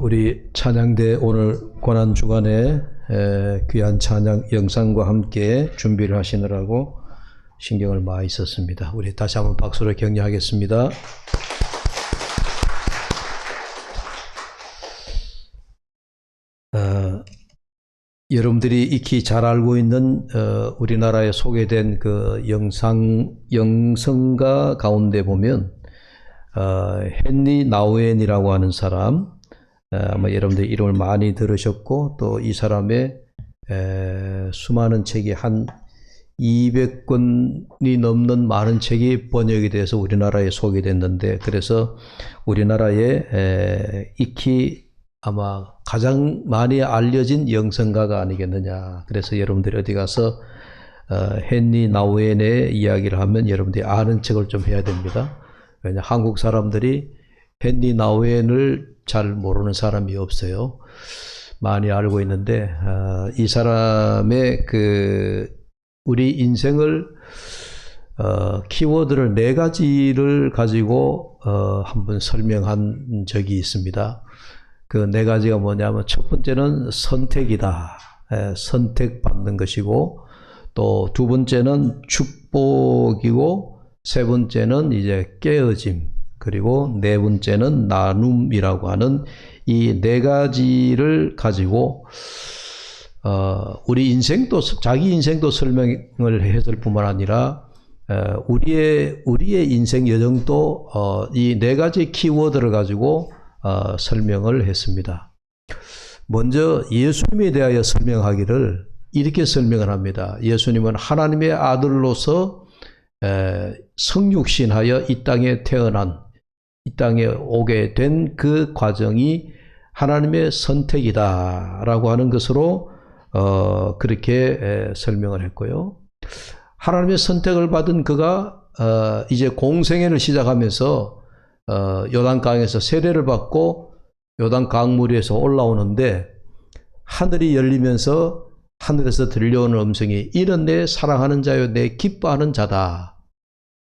우리 찬양대 오늘 고난주간에 귀한 찬양 영상과 함께 준비를 하시느라고 신경을 많이 썼습니다. 우리 다시 한번 박수로 격려하겠습니다. 여러분들이 익히 잘 알고 있는 우리나라에 소개된 그 영성가 가운데 보면 헨리 나우엔이라고 하는 사람, 아마 여러분들 이름을 많이 들으셨고 또 이 사람의 수많은 책이 한 200권이 넘는 많은 책이 번역이 돼서 우리나라에 소개됐는데, 그래서 우리나라에 익히 아마 가장 많이 알려진 영성가가 아니겠느냐. 그래서 여러분들이 어디 가서 헨리 나우엔의 이야기를 하면 여러분들이 아는 척을 좀 해야 됩니다. 왜냐, 한국 사람들이 헨리 나우엔을 잘 모르는 사람이 없어요. 많이 알고 있는데 이 사람의 우리 인생을 키워드를 4가지를 가지고 한번 설명한 적이 있습니다. 그 4가지가 뭐냐면, 첫 번째는 선택이다. 선택받는 것이고, 또 두 번째는 축복이고, 세 번째는 이제 깨어짐, 그리고 네 번째는 나눔이라고 하는 이 4가지를 가지고 우리 인생도, 자기 인생도 설명을 했을 뿐만 아니라 우리의 인생 여정도 이 4가지 키워드를 가지고 설명을 했습니다. 먼저 예수님에 대하여 설명하기를 이렇게 설명을 합니다. 예수님은 하나님의 아들로서 성육신하여 이 땅에 태어난, 이 땅에 오게 된 그 과정이 하나님의 선택이다 라고 하는 것으로 그렇게 설명을 했고요. 하나님의 선택을 받은 그가 이제 공생애를 시작하면서 요단강에서 세례를 받고 요단 강물 위에서 올라오는데, 하늘이 열리면서 하늘에서 들려오는 음성이 이는 내 사랑하는 자요 내 기뻐하는 자다.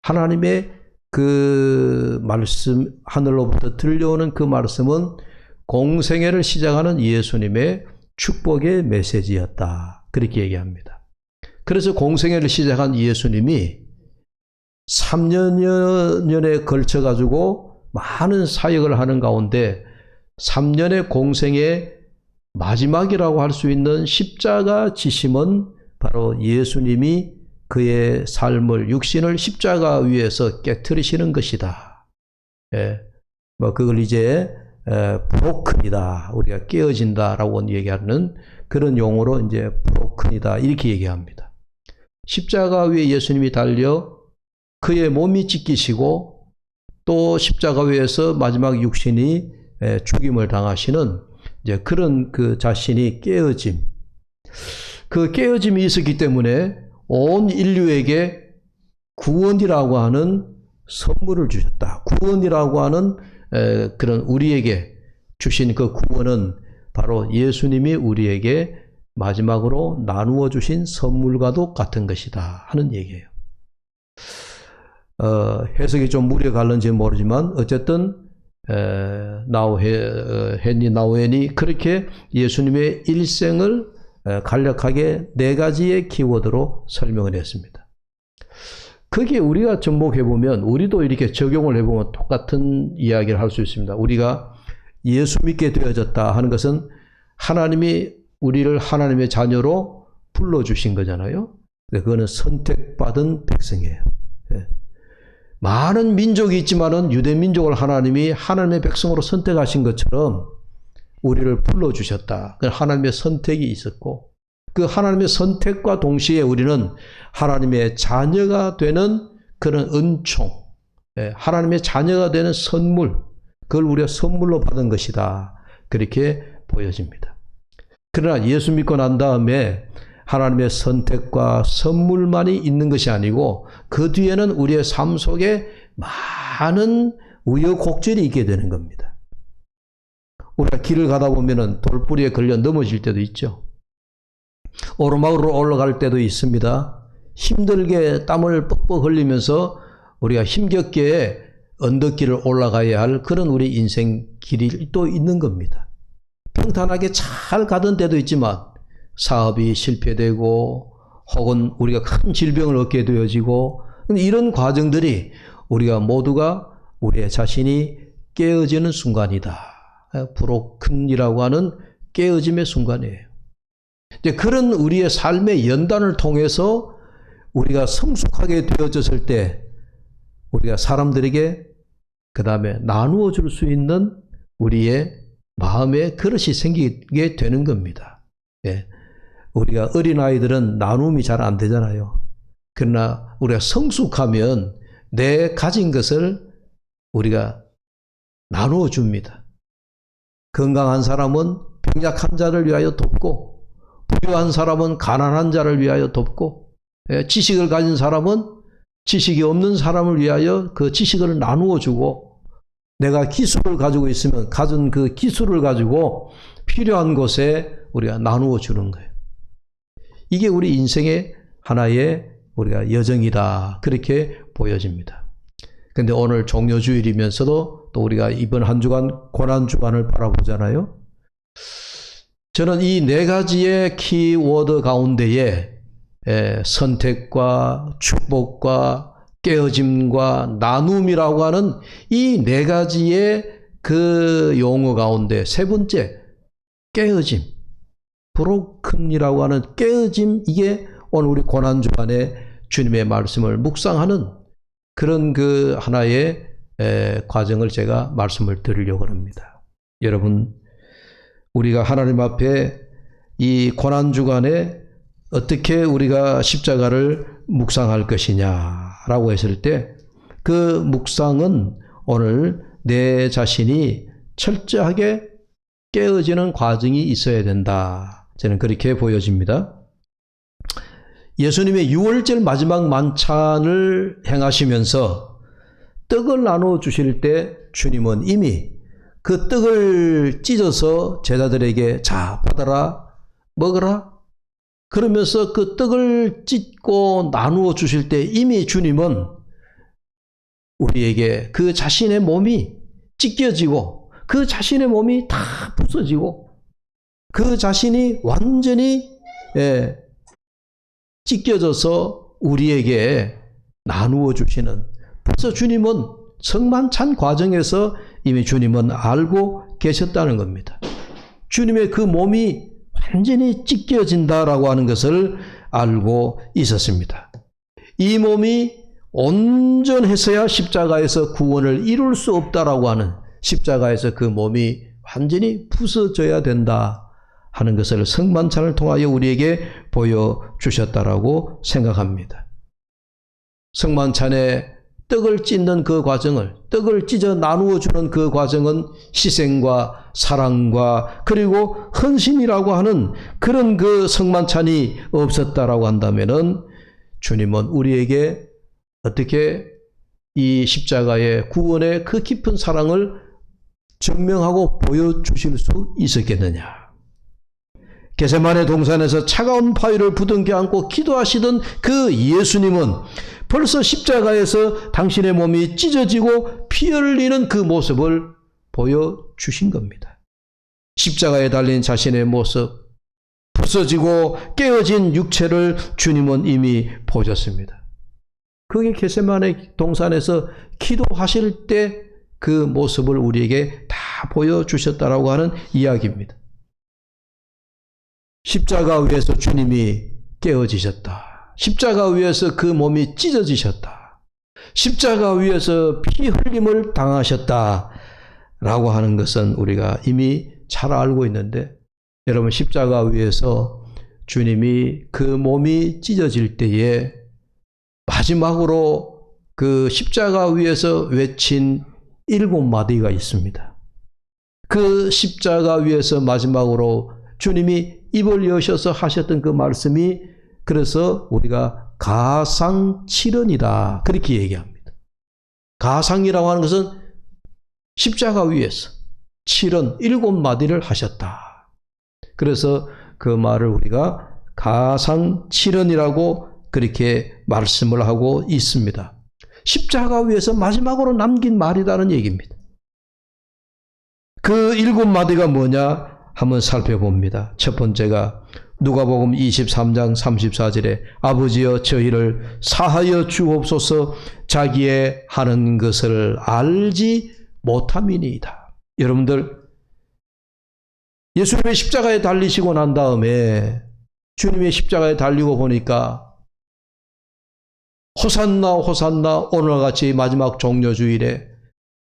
하나님의 그 말씀, 하늘로부터 들려오는 그 말씀은 공생애를 시작하는 예수님의 축복의 메시지였다. 그렇게 얘기합니다. 그래서 공생애를 시작한 예수님이 3년여 년에 걸쳐 가지고 많은 사역을 하는 가운데 3년의 공생의 마지막이라고 할 수 있는 십자가 지심은 바로 예수님이 그의 삶을, 육신을 십자가 위에서 깨트리시는 것이다. 그걸 이제 브로큰이다, 우리가 깨어진다라고 얘기하는 그런 용어로 이제 브로큰이다 이렇게 얘기합니다. 십자가 위에 예수님이 달려 그의 몸이 찢기시고 또 십자가 위에서 마지막 육신이 죽임을 당하시는 이제 그런 그 자신이 깨어짐, 그 깨어짐이 있었기 때문에 온 인류에게 구원이라고 하는 선물을 주셨다. 구원이라고 하는 그런 우리에게 주신 그 구원은 바로 예수님이 우리에게 마지막으로 나누어 주신 선물과도 같은 것이다 하는 얘기예요. 해석이 좀 무리가 갈는지 모르지만 어쨌든 헨리 나우엔이 그렇게 예수님의 일생을 간략하게 4가지의 키워드로 설명을 했습니다. 거기에 우리가 접목해보면, 우리도 이렇게 적용을 해보면 똑같은 이야기를 할 수 있습니다. 우리가 예수 믿게 되어졌다 하는 것은 하나님이 우리를 하나님의 자녀로 불러주신 거잖아요. 그거는 선택받은 백성이에요. 많은 민족이 있지만은 유대민족을 하나님이 하나님의 백성으로 선택하신 것처럼 우리를 불러주셨다. 하나님의 선택이 있었고, 그 하나님의 선택과 동시에 우리는 하나님의 자녀가 되는 그런 은총, 하나님의 자녀가 되는 선물, 그걸 우리가 선물로 받은 것이다. 그렇게 보여집니다. 그러나 예수 믿고 난 다음에 하나님의 선택과 선물만이 있는 것이 아니고 그 뒤에는 우리의 삶 속에 많은 우여곡절이 있게 되는 겁니다. 우리가 길을 가다 보면은 돌부리에 걸려 넘어질 때도 있죠. 오르막으로 올라갈 때도 있습니다. 힘들게 땀을 뻑뻑 흘리면서 우리가 힘겹게 언덕길을 올라가야 할 그런 우리 인생 길이 또 있는 겁니다. 평탄하게 잘 가던 때도 있지만 사업이 실패되고 혹은 우리가 큰 질병을 얻게 되어지고 이런 과정들이 우리가 모두가 우리의 자신이 깨어지는 순간이다. 브로큰이라고 하는 깨어짐의 순간이에요. 이제 그런 우리의 삶의 연단을 통해서 우리가 성숙하게 되어졌을 때 우리가 사람들에게 그 다음에 나누어 줄 수 있는 우리의 마음의 그릇이 생기게 되는 겁니다. 예. 우리가 어린아이들은 나눔이 잘 안 되잖아요. 그러나 우리가 성숙하면 내 가진 것을 우리가 나누어 줍니다. 건강한 사람은 병약한 자를 위하여 돕고, 부유한 사람은 가난한 자를 위하여 돕고, 지식을 가진 사람은 지식이 없는 사람을 위하여 그 지식을 나누어 주고, 내가 기술을 가지고 있으면 가진 그 기술을 가지고 필요한 곳에 우리가 나누어 주는 거예요. 이게 우리 인생의 하나의 우리가 여정이다. 그렇게 보여집니다. 그런데 오늘 종료주일이면서도 또 우리가 이번 한 주간 고난주간을 바라보잖아요. 저는 이 네 가지의 키워드 가운데에 선택과 축복과 깨어짐과 나눔이라고 하는 이 네 가지의 그 용어 가운데 세 번째, 깨어짐, 브로큰이라고 하는 깨어짐, 이게 오늘 우리 고난주간에 주님의 말씀을 묵상하는 그런 그 하나의 과정을 제가 말씀을 드리려고 합니다. 여러분, 우리가 하나님 앞에 이 고난주간에 어떻게 우리가 십자가를 묵상할 것이냐라고 했을 때 그 묵상은 오늘 내 자신이 철저하게 깨어지는 과정이 있어야 된다. 저는 그렇게 보여집니다. 예수님의 유월절 마지막 만찬을 행하시면서 떡을 나눠 주실 때 주님은 이미 그 떡을 찢어서 제자들에게 자, 받아라, 먹어라. 그러면서 그 떡을 찢고 나누어 주실 때 이미 주님은 우리에게 그 자신의 몸이 찢겨지고 그 자신의 몸이 다 부서지고 그 자신이 완전히 찢겨져서 우리에게 나누어 주시는, 벌써 주님은 성만찬 과정에서 이미 주님은 알고 계셨다는 겁니다. 주님의 그 몸이 완전히 찢겨진다라고 하는 것을 알고 있었습니다. 이 몸이 온전해서야 십자가에서 구원을 이룰 수 없다라고 하는, 십자가에서 그 몸이 완전히 부서져야 된다 하는 것을 성만찬을 통하여 우리에게 보여주셨다라고 생각합니다. 성만찬에 떡을 찢는 그 과정을, 떡을 찢어 나누어 주는 그 과정은 희생과 사랑과 그리고 헌신이라고 하는 그런 그 성만찬이 없었다라고 한다면은 주님은 우리에게 어떻게 이 십자가의 구원의 그 깊은 사랑을 증명하고 보여주실 수 있었겠느냐. 겟세마네 동산에서 차가운 바위를 부둥켜 안고 기도하시던 그 예수님은 벌써 십자가에서 당신의 몸이 찢어지고 피 흘리는 그 모습을 보여주신 겁니다. 십자가에 달린 자신의 모습, 부서지고 깨어진 육체를 주님은 이미 보셨습니다. 그게 겟세마네 동산에서 기도하실 때 그 모습을 우리에게 다 보여주셨다라고 하는 이야기입니다. 십자가 위에서 주님이 깨어지셨다. 십자가 위에서 그 몸이 찢어지셨다. 십자가 위에서 피 흘림을 당하셨다. 라고 하는 것은 우리가 이미 잘 알고 있는데, 여러분, 십자가 위에서 주님이 그 몸이 찢어질 때에 마지막으로 그 십자가 위에서 외친 7마디가 있습니다. 그 십자가 위에서 마지막으로 주님이 입을 여셔서 하셨던 그 말씀이, 그래서 우리가 가상칠언이다 그렇게 얘기합니다. 가상이라고 하는 것은 십자가 위에서 7마디를 하셨다. 그래서 그 말을 우리가 가상칠언이라고 그렇게 말씀을 하고 있습니다. 십자가 위에서 마지막으로 남긴 말이라는 얘기입니다. 그 7마디가 뭐냐 한번 살펴봅니다. 첫 번째가 누가복음 23장 34절에 아버지여 저희를 사하여 주옵소서 자기의 하는 것을 알지 못함이니이다. 여러분들 예수님의 십자가에 달리시고 난 다음에 주님의 십자가에 달리고 보니까 호산나 호산나 오늘과 같이 마지막 종려주일에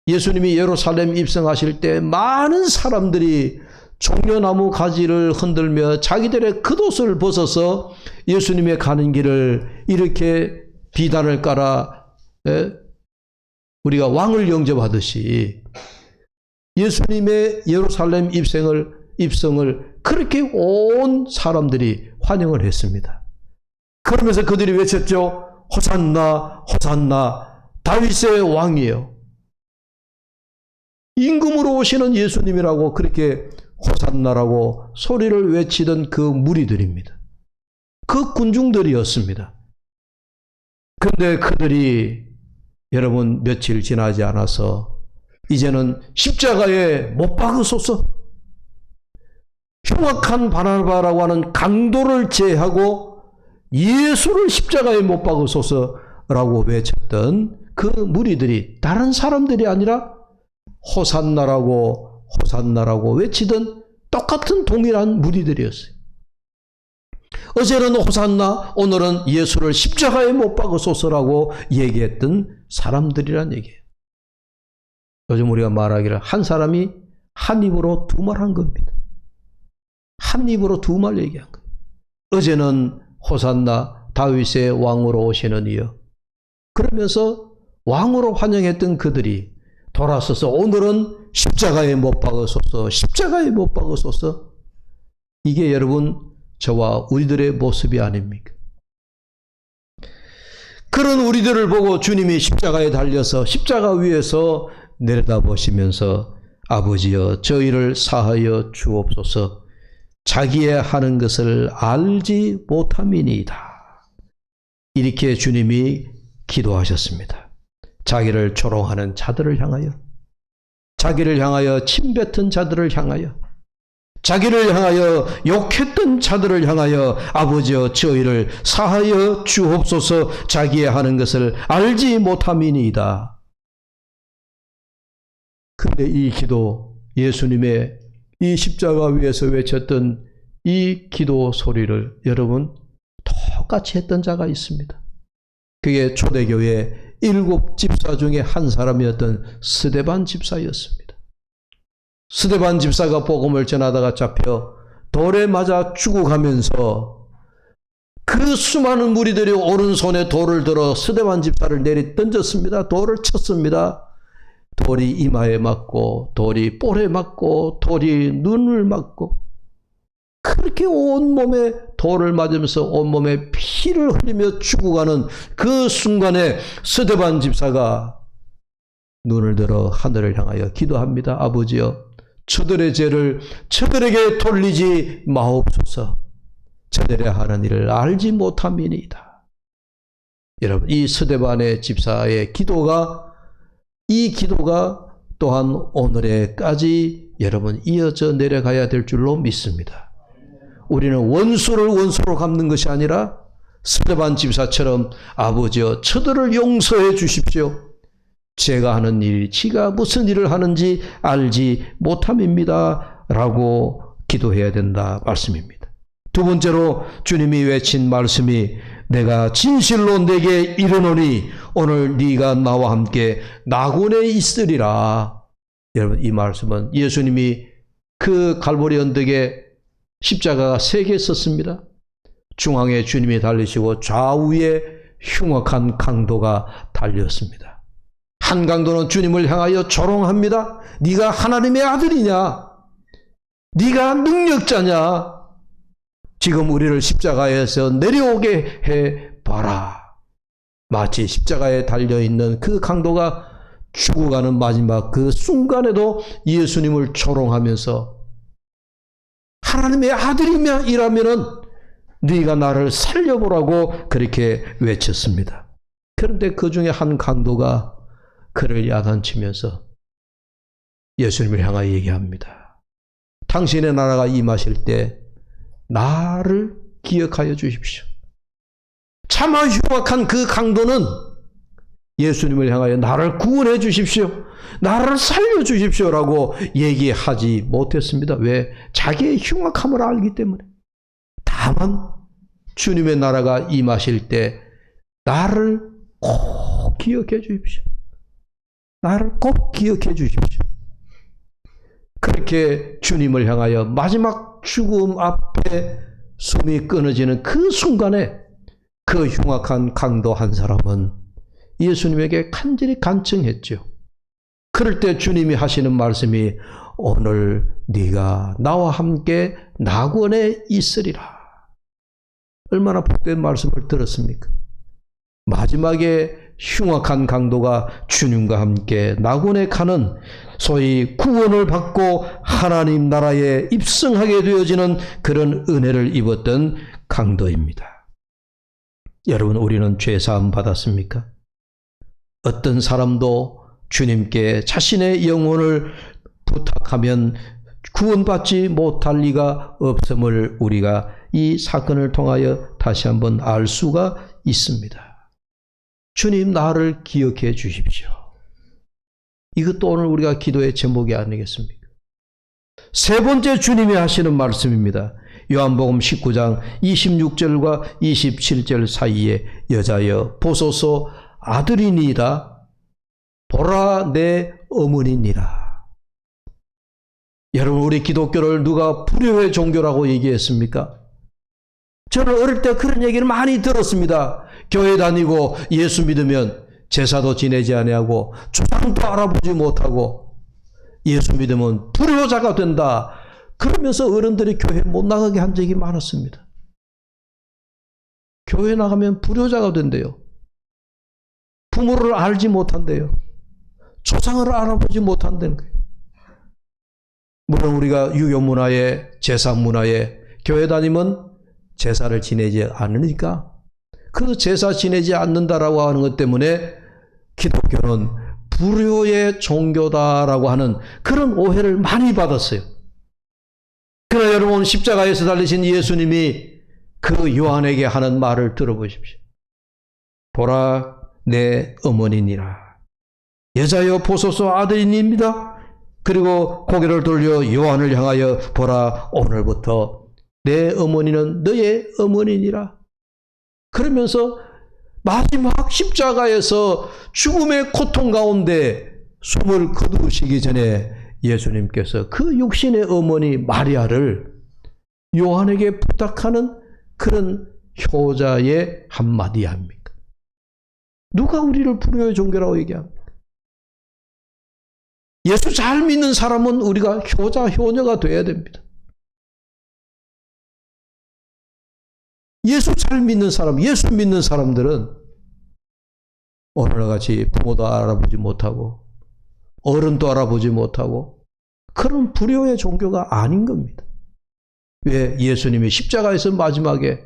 예수님이 예루살렘 입성하실 때 많은 사람들이 종려나무 가지를 흔들며 자기들의 겉옷을 벗어서 예수님의 가는 길을 이렇게 비단을 깔아 우리가 왕을 영접하듯이 예수님의 예루살렘 입성을 그렇게 온 사람들이 환영을 했습니다. 그러면서 그들이 외쳤죠. 호산나 호산나 다윗의 왕이에요. 임금으로 오시는 예수님이라고 그렇게 호산나라고 소리를 외치던 그 무리들입니다. 그 군중들이었습니다. 그런데 그들이 여러분 며칠 지나지 않아서 이제는 십자가에 못 박으소서 흉악한 바나바라고 하는 강도를 제하고 예수를 십자가에 못 박으소서라고 외쳤던 그 무리들이 다른 사람들이 아니라 호산나라고 외치던 똑같은 동일한 무리들이었어요. 어제는 호산나, 오늘은 예수를 십자가에 못 박으소서라고 얘기했던 사람들이란 얘기예요. 요즘 우리가 말하기를 한 사람이 한 입으로 두 말 한 겁니다. 한 입으로 두 말 얘기한 거예요. 어제는 호산나 다윗의 왕으로 오시는 이여. 그러면서 왕으로 환영했던 그들이 돌아서서 오늘은 십자가에 못 박으소서, 십자가에 못 박으소서. 이게 여러분 저와 우리들의 모습이 아닙니까? 그런 우리들을 보고 주님이 십자가에 달려서 십자가 위에서 내려다보시면서 아버지여 저희를 사하여 주옵소서 자기의 하는 것을 알지 못함이니이다. 이렇게 주님이 기도하셨습니다. 자기를 조롱하는 자들을 향하여, 자기를 향하여 침뱉은 자들을 향하여, 자기를 향하여 욕했던 자들을 향하여 아버지여 저희를 사하여 주옵소서 자기의 하는 것을 알지 못함이니이다. 그런데 이 기도, 예수님의 이 십자가 위에서 외쳤던 이 기도 소리를 여러분 똑같이 했던 자가 있습니다. 그게 초대교회 7 집사 중에 한 사람이었던 스데반 집사였습니다. 스데반 집사가 복음을 전하다가 잡혀 돌에 맞아 죽어가면서 그 수많은 무리들이 오른손에 돌을 들어 스데반 집사를 내리 던졌습니다. 돌을 쳤습니다. 돌이 이마에 맞고 돌이 볼에 맞고 돌이 눈을 맞고 그렇게 온몸에 돌을 맞으면서 온몸에 피를 흘리며 죽어가는 그 순간에 스데반 집사가 눈을 들어 하늘을 향하여 기도합니다. 아버지여 저들의 죄를 저들에게 돌리지 마옵소서. 저들의 하는 일을 알지 못함이니이다. 여러분 이 스데반의 집사의 기도가 이 기도가 또한 오늘에까지 여러분 이어져 내려가야 될 줄로 믿습니다. 우리는 원수를 원수로 갚는 것이 아니라 스데반 집사처럼 아버지여 저들을 용서해 주십시오. 제가 하는 일이 지가 무슨 일을 하는지 알지 못함입니다. 라고 기도해야 된다 말씀입니다. 두 번째로 주님이 외친 말씀이 내가 진실로 내게 이르노니 오늘 네가 나와 함께 나군에 있으리라. 여러분 이 말씀은 예수님이 그 갈보리 언덕에 십자가가 3개 있었습니다. 중앙에 주님이 달리시고 좌우에 흉악한 강도가 달렸습니다. 한 강도는 주님을 향하여 조롱합니다. 네가 하나님의 아들이냐? 네가 능력자냐? 지금 우리를 십자가에서 내려오게 해봐라. 마치 십자가에 달려있는 그 강도가 죽어가는 마지막 그 순간에도 예수님을 조롱하면서 하나님의 아들이라면은 네가 나를 살려보라고 그렇게 외쳤습니다. 그런데 그 중에 한 강도가 그를 야단치면서 예수님을 향하여 얘기합니다. 당신의 나라가 임하실 때 나를 기억하여 주십시오. 차마 흉악한 그 강도는 예수님을 향하여 나를 구원해 주십시오. 나를 살려 주십시오라고 얘기하지 못했습니다. 왜? 자기의 흉악함을 알기 때문에. 다만 주님의 나라가 임하실 때 나를 꼭 기억해 주십시오. 나를 꼭 기억해 주십시오. 그렇게 주님을 향하여 마지막 죽음 앞에 숨이 끊어지는 그 순간에 그 흉악한 강도 한 사람은 예수님에게 간절히 간청했죠. 그럴 때 주님이 하시는 말씀이 오늘 네가 나와 함께 낙원에 있으리라. 얼마나 복된 말씀을 들었습니까? 마지막에 흉악한 강도가 주님과 함께 낙원에 가는 소위 구원을 받고 하나님 나라에 입성하게 되어지는 그런 은혜를 입었던 강도입니다. 여러분, 우리는 죄사함 받았습니까? 어떤 사람도 주님께 자신의 영혼을 부탁하면 구원받지 못할 리가 없음을 우리가 이 사건을 통하여 다시 한번 알 수가 있습니다. 주님, 나를 기억해 주십시오. 이것도 오늘 우리가 기도의 제목이 아니겠습니까? 세 번째 주님이 하시는 말씀입니다. 요한복음 19장 26절과 27절 사이에 여자여 보소서 아들이니이다. 보라 내 어머니니라. 여러분, 우리 기독교를 누가 불효의 종교라고 얘기했습니까? 저는 어릴 때 그런 얘기를 많이 들었습니다. 교회 다니고 예수 믿으면 제사도 지내지 아니하고 조상도 알아보지 못하고 예수 믿으면 불효자가 된다. 그러면서 어른들이 교회 못 나가게 한 적이 많았습니다. 교회 나가면 불효자가 된대요. 부모를 알지 못한대요. 조상을 알아보지 못한다는 거예요. 물론 우리가 유교 문화에 제사 문화에 교회 다니면 제사를 지내지 않으니까 그 제사 지내지 않는다라고 하는 것 때문에 기독교는 불효의 종교다라고 하는 그런 오해를 많이 받았어요. 그러나 여러분, 십자가에서 달리신 예수님이 그 요한에게 하는 말을 들어보십시오. 보라 내 어머니니라. 여자여 보소서 아들이니입니다. 그리고 고개를 돌려 요한을 향하여 보라 오늘부터 내 어머니는 너의 어머니니라. 그러면서 마지막 십자가에서 죽음의 고통 가운데 숨을 거두시기 전에 예수님께서 그 육신의 어머니 마리아를 요한에게 부탁하는 그런 효자의 한마디 아닙니까? 누가 우리를 불효의 종교라고 얘기합니까? 예수 잘 믿는 사람은 우리가 효자, 효녀가 돼야 됩니다. 예수 잘 믿는 사람, 예수 믿는 사람들은 오늘같이 부모도 알아보지 못하고 어른도 알아보지 못하고 그런 불효의 종교가 아닌 겁니다. 왜? 예수님이 십자가에서 마지막에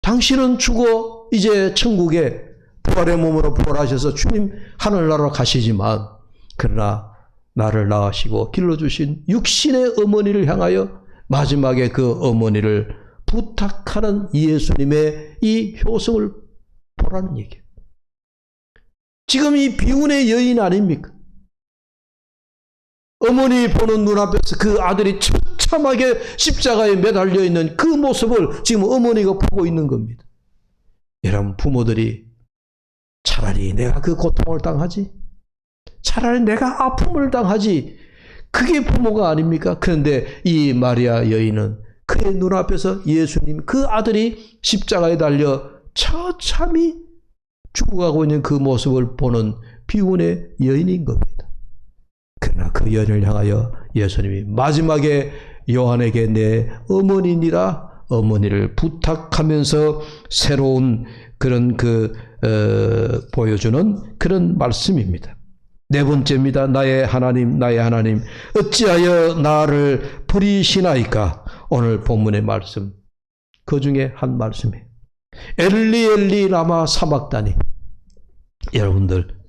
당신은 죽어 이제 천국에 부활의 몸으로 부활하셔서 주님 하늘나라로 가시지만 그러나 나를 낳으시고 길러주신 육신의 어머니를 향하여 마지막에 그 어머니를 부탁하는 예수님의 이 효성을 보라는 얘기예요. 지금 이 비운의 여인 아닙니까? 어머니 보는 눈앞에서 그 아들이 처참하게 십자가에 매달려 있는 그 모습을 지금 어머니가 보고 있는 겁니다. 여러분, 부모들이 차라리 내가 그 고통을 당하지, 차라리 내가 아픔을 당하지, 그게 부모가 아닙니까? 그런데 이 마리아 여인은 그의 눈앞에서 예수님, 그 아들이 십자가에 달려 처참히 죽어가고 있는 그 모습을 보는 비운의 여인인 겁니다. 그러나 그 여인을 향하여 예수님이 마지막에 요한에게 내 어머니니라 어머니를 부탁하면서 새로운 그런 보여주는 그런 말씀입니다. 네 번째입니다. 나의 하나님, 나의 하나님, 어찌하여 나를 버리시나이까? 오늘 본문의 말씀, 그 중에 한 말씀이에요. 엘리 엘리 라마 사박다니. 여러분들,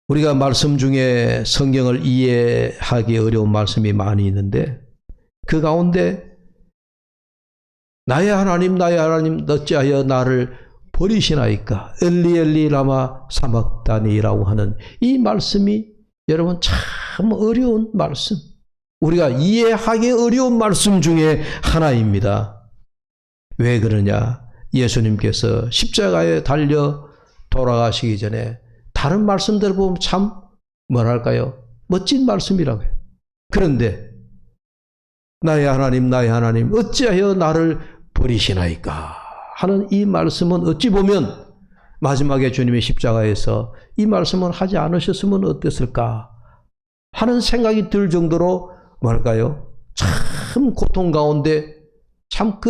우리가 말씀 중에 성경을 이해하기 어려운 말씀이 많이 있는데 그 가운데 나의 하나님 어찌하여 나를 버리시나이까 엘리 엘리 라마 사막다니라고 하는 이 말씀이 여러분 참 어려운 말씀, 우리가 이해하기 어려운 말씀 중에 하나입니다. 왜 그러냐? 예수님께서 십자가에 달려 돌아가시기 전에 다른 말씀들을 보면 참 뭐랄까요? 멋진 말씀이라고 해요. 그런데 나의 하나님 어찌하여 나를 버리시나이까 하는 이 말씀은 어찌 보면 마지막에 주님의 십자가에서 이 말씀을 하지 않으셨으면 어땠을까 하는 생각이 들 정도로 뭐랄까요? 참 고통 가운데 참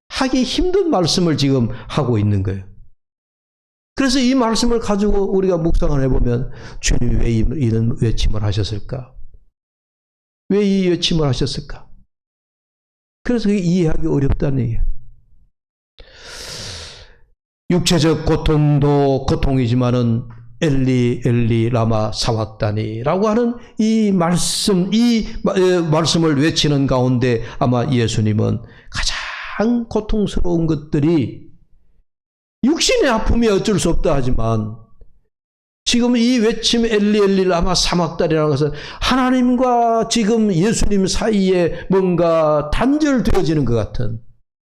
하기 힘든 말씀을 지금 하고 있는 거예요. 그래서 이 말씀을 가지고 우리가 묵상을 해보면 주님이 왜 이런 외침을 하셨을까? 왜 이 외침을 하셨을까? 그래서 그게 이해하기 어렵다는 얘기예요. 육체적 고통도 고통이지만은 엘리 엘리 라마 사왁다니라고 하는 이 말씀을 외치는 가운데 아마 예수님은 가장 고통스러운 것들이 육신의 아픔이 어쩔 수 없다 하지만 지금 이 외침 엘리 엘리 라마 사막다니라는 것은 하나님과 지금 예수님 사이에 뭔가 단절되어지는 것 같은,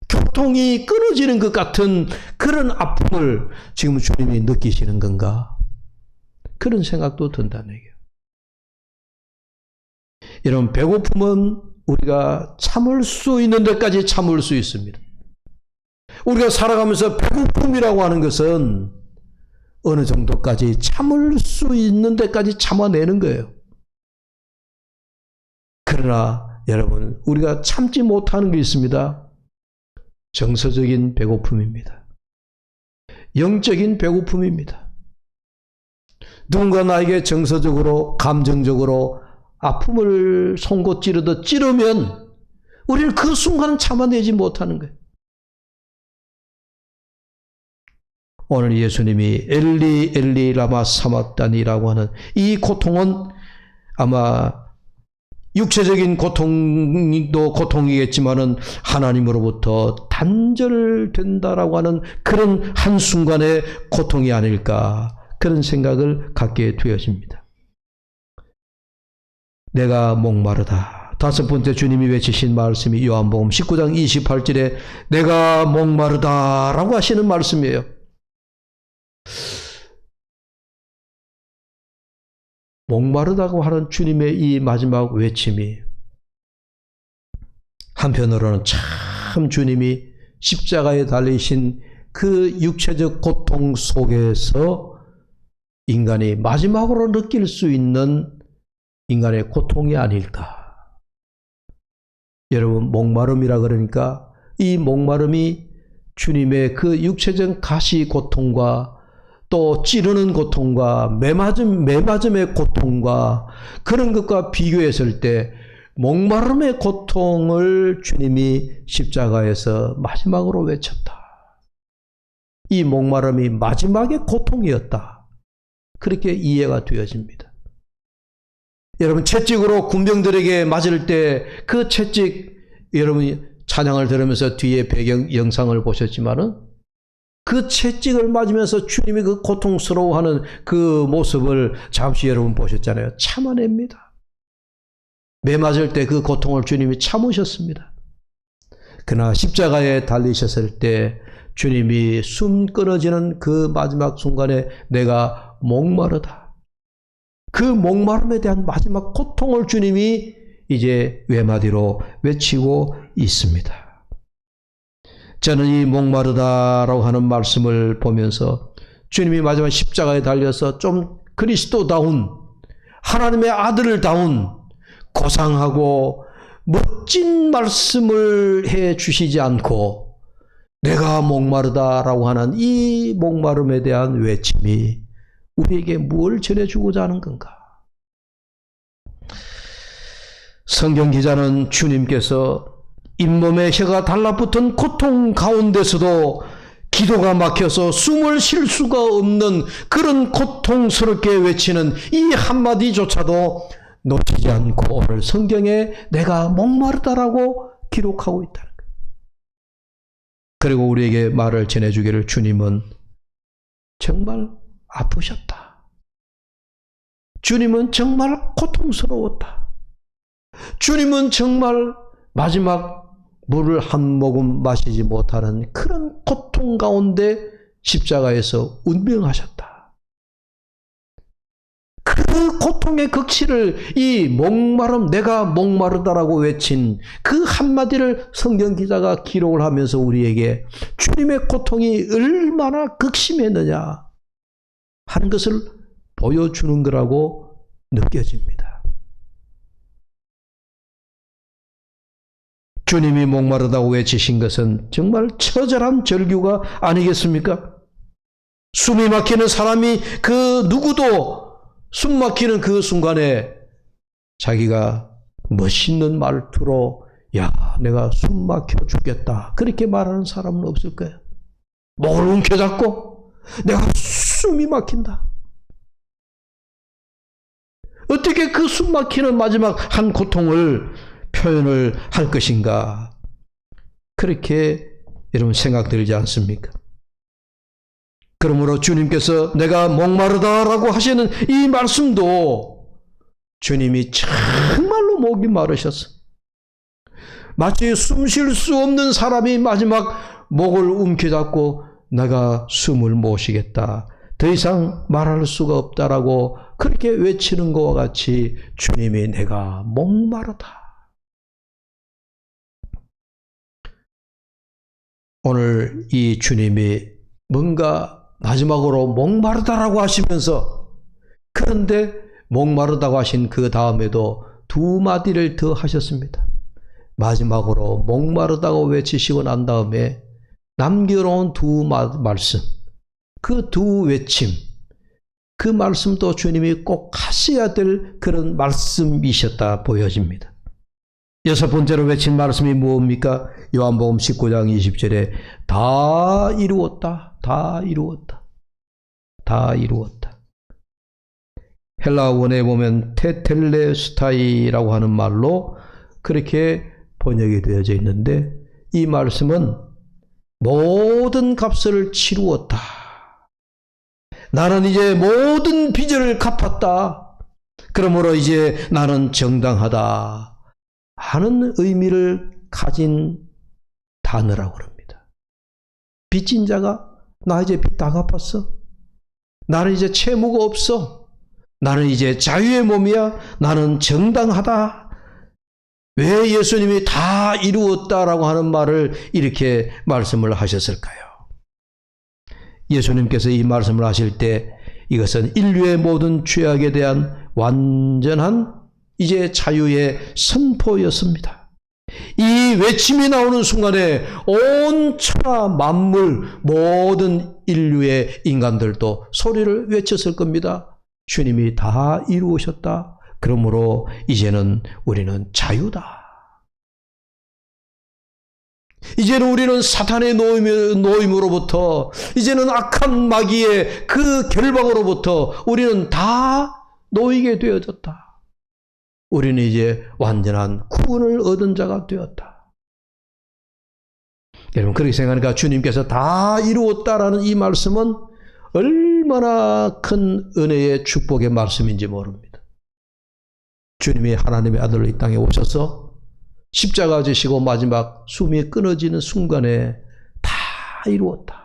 교통이 끊어지는 것 같은 그런 아픔을 지금 주님이 느끼시는 건가? 그런 생각도 든다는 얘기예요. 여러분, 배고픔은 우리가 참을 수 있는 데까지 참을 수 있습니다. 우리가 살아가면서 배고픔이라고 하는 것은 어느 정도까지 참을 수 있는 데까지 참아내는 거예요. 그러나 여러분, 우리가 참지 못하는 게 있습니다. 정서적인 배고픔입니다. 영적인 배고픔입니다. 누군가 나에게 정서적으로, 감정적으로 아픔을 송곳 찌르듯 찌르면 우리는 그 순간은 참아내지 못하는 거예요. 오늘 예수님이 엘리 엘리 라마 사막다니라고 하는 이 고통은 아마 육체적인 고통도 고통이겠지만은 하나님으로부터 단절된다라고 하는 그런 한순간의 고통이 아닐까, 그런 생각을 갖게 되어집니다. 내가 목마르다. 다섯 번째 주님이 외치신 말씀이 요한복음 19장 28절에 내가 목마르다라고 하시는 말씀이에요. 목마르다고 하는 주님의 이 마지막 외침이 한편으로는 참 주님이 십자가에 달리신 그 육체적 고통 속에서 인간이 마지막으로 느낄 수 있는 인간의 고통이 아닐까. 여러분, 목마름이라 그러니까 이 목마름이 주님의 그 육체적 가시 고통과 또 찌르는 고통과 매맞음의 고통과 그런 것과 비교했을 때 목마름의 고통을 주님이 십자가에서 마지막으로 외쳤다. 이 목마름이 마지막의 고통이었다. 그렇게 이해가 되어집니다. 여러분, 채찍으로 군병들에게 맞을 때 그 채찍, 여러분이 찬양을 들으면서 뒤에 배경 영상을 보셨지만은 그 채찍을 맞으면서 주님이 그 고통스러워하는 그 모습을 잠시 여러분 보셨잖아요. 참아냅니다. 매 맞을 때 그 고통을 주님이 참으셨습니다. 그러나 십자가에 달리셨을 때 주님이 숨 끊어지는 그 마지막 순간에 내가 목마르다. 그 목마름에 대한 마지막 고통을 주님이 이제 외마디로 외치고 있습니다. 저는 이 목마르다라고 하는 말씀을 보면서 주님이 마지막 십자가에 달려서 좀 그리스도다운, 하나님의 아들다운 고상하고 멋진 말씀을 해 주시지 않고 내가 목마르다라고 하는 이 목마름에 대한 외침이 우리에게 무엇을 전해주고자 하는 건가? 성경 기자는 주님께서 잇몸에 혀가 달라붙은 고통 가운데서도 기도가 막혀서 숨을 쉴 수가 없는 그런 고통스럽게 외치는 이 한마디조차도 놓치지 않고 오늘 성경에 내가 목마르다라고 기록하고 있다는 거예요. 그리고 우리에게 말을 전해주기를 주님은 정말 아프셨다. 주님은 정말 고통스러웠다. 주님은 정말 마지막 물을 한 모금 마시지 못하는 그런 고통 가운데 십자가에서 운명하셨다. 그 고통의 극치를 이 목마름, 내가 목마르다라고 외친 그 한마디를 성경 기자가 기록을 하면서 우리에게 주님의 고통이 얼마나 극심했느냐 하는 것을 보여주는 거라고 느껴집니다. 주님이 목마르다고 외치신 것은 정말 처절한 절규가 아니겠습니까? 숨이 막히는 사람이 그 누구도 숨 막히는 그 순간에 자기가 멋있는 말투로 야, 내가 숨 막혀 죽겠다 그렇게 말하는 사람은 없을 거예요. 목을 움켜잡고 내가 숨이 막힌다. 어떻게 그 숨 막히는 마지막 한 고통을 표현을 할 것인가? 그렇게 여러분 생각 들지 않습니까? 그러므로 주님께서 내가 목마르다라고 하시는 이 말씀도 주님이 정말로 목이 마르셨어. 마치 숨 쉴 수 없는 사람이 마지막 목을 움켜잡고 내가 숨을 못 쉬겠다. 더 이상 말할 수가 없다라고 그렇게 외치는 것과 같이 주님이 내가 목마르다. 오늘 이 주님이 뭔가 마지막으로 목마르다라고 하시면서 그런데 목마르다고 하신 그 다음에도 두 마디를 더 하셨습니다. 마지막으로 목마르다고 외치시고 난 다음에 남겨놓은 두 말씀, 그 두 외침, 그 말씀도 주님이 꼭 하셔야 될 그런 말씀이셨다 보여집니다. 여섯 번째로 외친 말씀이 무엇입니까? 요한복음 19장 20절에 다 이루었다. 다 이루었다. 다 이루었다. 헬라 원에 보면 테텔레스타이라고 하는 말로 그렇게 번역이 되어져 있는데 이 말씀은 모든 값을 치루었다. 나는 이제 모든 빚을 갚았다. 그러므로 이제 나는 정당하다. 하는 의미를 가진 단어라고 합니다. 빚진 자가 나 이제 빚 다 갚았어. 나는 이제 채무가 없어. 나는 이제 자유의 몸이야. 나는 정당하다. 왜 예수님이 다 이루었다라고 하는 말을 이렇게 말씀을 하셨을까요? 예수님께서 이 말씀을 하실 때 이것은 인류의 모든 죄악에 대한 완전한 이제 자유의 선포였습니다. 이 외침이 나오는 순간에 온 천하 만물 모든 인류의 인간들도 소리를 외쳤을 겁니다. 주님이 다 이루으셨다. 그러므로 이제는 우리는 자유다. 이제는 우리는 사탄의 노임으로부터 이제는 악한 마귀의 그 결박으로부터 우리는 다 놓이게 되어졌다. 우리는 이제 완전한 구원을 얻은 자가 되었다. 여러분 그렇게 생각하니까 주님께서 다 이루었다라는 이 말씀은 얼마나 큰 은혜의 축복의 말씀인지 모릅니다. 주님이 하나님의 아들로 이 땅에 오셔서 십자가 지시고 마지막 숨이 끊어지는 순간에 다 이루었다.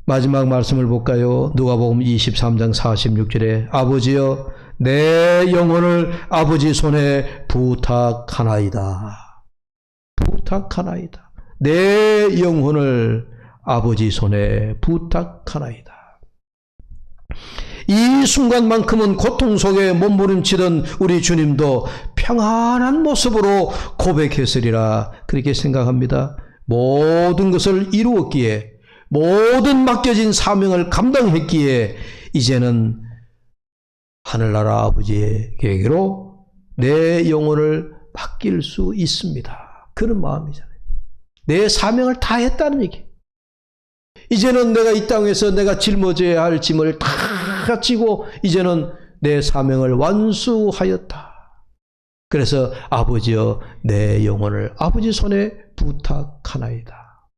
마지막 말씀을 볼까요? 누가복음 23장 46절에 아버지여 내 영혼을 아버지 손에 부탁하나이다. 부탁하나이다. 내 영혼을 아버지 손에 부탁하나이다. 이 순간만큼은 고통 속에 몸부림치던 우리 주님도 평안한 모습으로 고백했으리라 그렇게 생각합니다. 모든 것을 이루었기에 모든 맡겨진 사명을 감당했기에 이제는 하늘나라 아버지의 계획으로 내 영혼을 맡길 수 있습니다. 그런 마음이잖아요. 내 사명을 다 했다는 얘기. 이제는 내가 이 땅에서 내가 짊어져야 할 짐을 다 지고 이제는 내 사명을 완수하였다. 그래서 아버지여 내 영혼을 아버지 손에 부탁하나이다.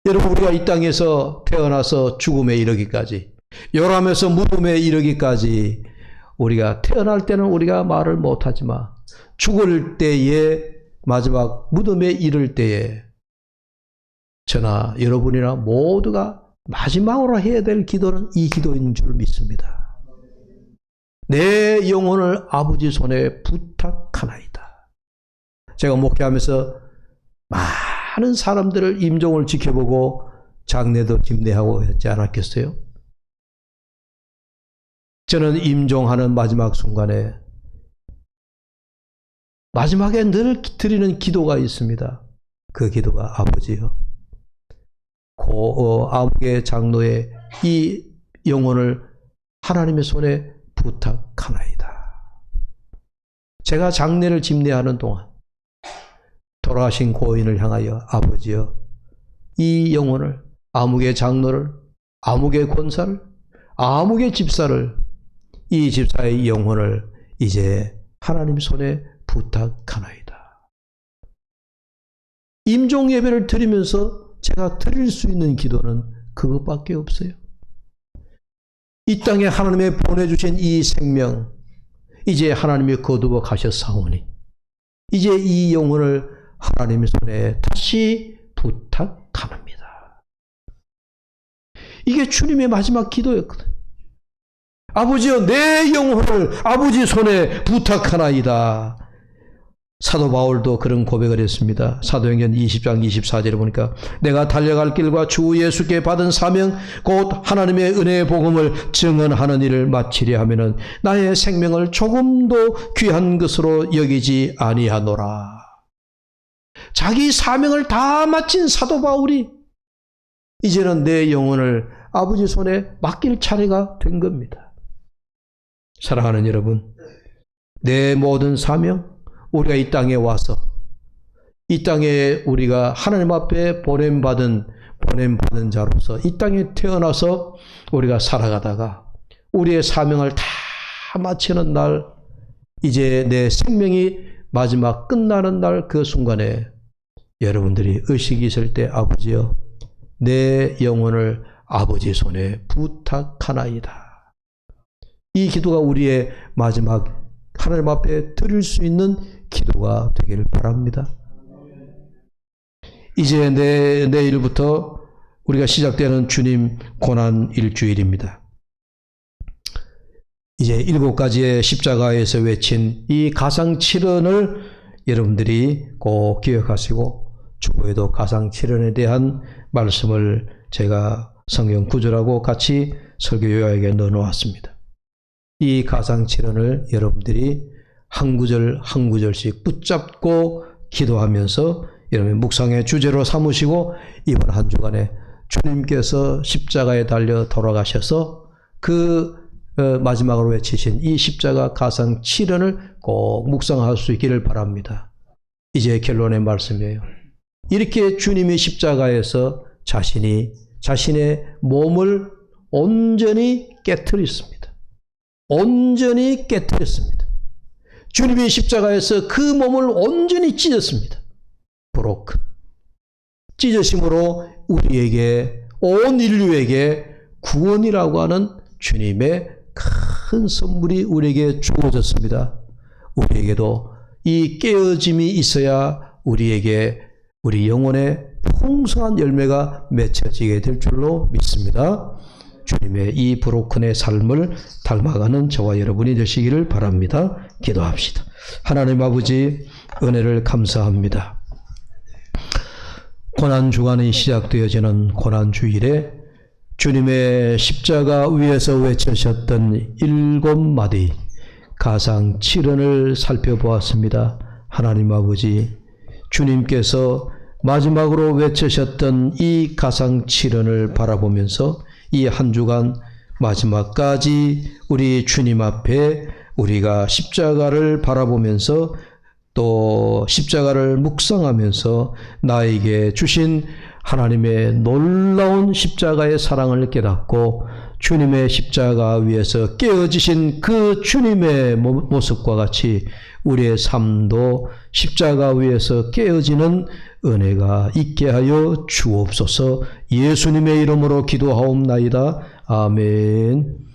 여러분, 우리가 이 땅에서 태어나서 죽음에 이르기까지, 요람에서 무덤에 이르기까지, 우리가 태어날 때는 우리가 말을 못하지만 죽을 때에, 마지막 무덤에 이를 때에 저나 여러분이나 모두가 마지막으로 해야 될 기도는 이 기도인 줄 믿습니다. 내 영혼을 아버지 손에 부탁하나이다. 제가 목회하면서 많은 사람들을 임종을 지켜보고 장례도 집례하고 했지 않았겠어요? 저는 임종하는 마지막 순간에 마지막에 늘 드리는 기도가 있습니다. 그 기도가 아버지요, 아무개 장로의 이 영혼을 하나님의 손에 부탁하나이다. 제가 장례를 집례하는 동안 돌아가신 고인을 향하여 아버지여 이 영혼을, 아무개 장로를, 아무개 권사를, 아무개 집사를, 이 집사의 영혼을 이제 하나님 손에 부탁하나이다. 임종 예배를 드리면서 제가 드릴 수 있는 기도는 그것밖에 없어요. 이 땅에 하나님이 보내주신 이 생명, 이제 하나님이 거두어 가셨사오니 이제 이 영혼을 하나님의 손에 다시 부탁합니다. 이게 주님의 마지막 기도였거든요. 아버지여 내 영혼을 아버지 손에 부탁하나이다. 사도 바울도 그런 고백을 했습니다. 사도행전 20장 24절에 보니까 내가 달려갈 길과 주 예수께 받은 사명 곧 하나님의 은혜의 복음을 증언하는 일을 마치려 하면은 나의 생명을 조금도 귀한 것으로 여기지 아니하노라. 자기 사명을 다 마친 사도 바울이 이제는 내 영혼을 아버지 손에 맡길 차례가 된 겁니다. 사랑하는 여러분, 내 모든 사명, 우리가 이 땅에 와서 이 땅에 우리가 하나님 앞에 보냄받은 자로서 이 땅에 태어나서 우리가 살아가다가 우리의 사명을 다 마치는 날, 이제 내 생명이 마지막 끝나는 날 그 순간에 여러분들이 의식이 있을 때 아버지여 내 영혼을 아버지 손에 부탁하나이다. 이 기도가 우리의 마지막 하나님 앞에 드릴 수 있는 기도가 되기를 바랍니다. 이제 내일부터 우리가 시작되는 주님 고난 일주일입니다. 이제 7가지의 십자가에서 외친 이 가상칠언을 여러분들이 꼭 기억하시고 주보에도 가상칠언에 대한 말씀을 제가 성경 구절하고 같이 설교 요약에 넣어놓았습니다. 이 가상칠언을 여러분들이 한 구절 한 구절씩 붙잡고 기도하면서 여러분의 묵상의 주제로 삼으시고 이번 한 주간에 주님께서 십자가에 달려 돌아가셔서 그 마지막으로 외치신 이 십자가 가상칠언을 꼭 묵상할 수 있기를 바랍니다. 이제 결론의 말씀이에요. 이렇게 주님이 십자가에서 자신의 몸을 온전히 깨트렸습니다. 온전히 깨트렸습니다. 주님이 십자가에서 그 몸을 온전히 찢었습니다. 브로큰. 찢으심으로 우리에게, 온 인류에게 구원이라고 하는 주님의 큰 선물이 우리에게 주어졌습니다. 우리에게도 이 깨어짐이 있어야 우리 영혼의 풍성한 열매가 맺혀지게 될 줄로 믿습니다. 주님의 이 브로큰의 삶을 닮아가는 저와 여러분이 되시기를 바랍니다. 기도합시다. 하나님 아버지, 은혜를 감사합니다. 고난주간이 시작되어지는 고난주일에 주님의 십자가 위에서 외치셨던 7마디 가상칠언을 살펴보았습니다. 하나님 아버지, 주님께서 마지막으로 외치셨던 이 가상칠언을 바라보면서 이 한 주간 마지막까지 우리 주님 앞에 우리가 십자가를 바라보면서 또 십자가를 묵상하면서 나에게 주신 하나님의 놀라운 십자가의 사랑을 깨닫고 주님의 십자가 위에서 깨어지신 그 주님의 모습과 같이 우리의 삶도 십자가 위에서 깨어지는 은혜가 있게 하여 주옵소서. 예수님의 이름으로 기도하옵나이다. 아멘.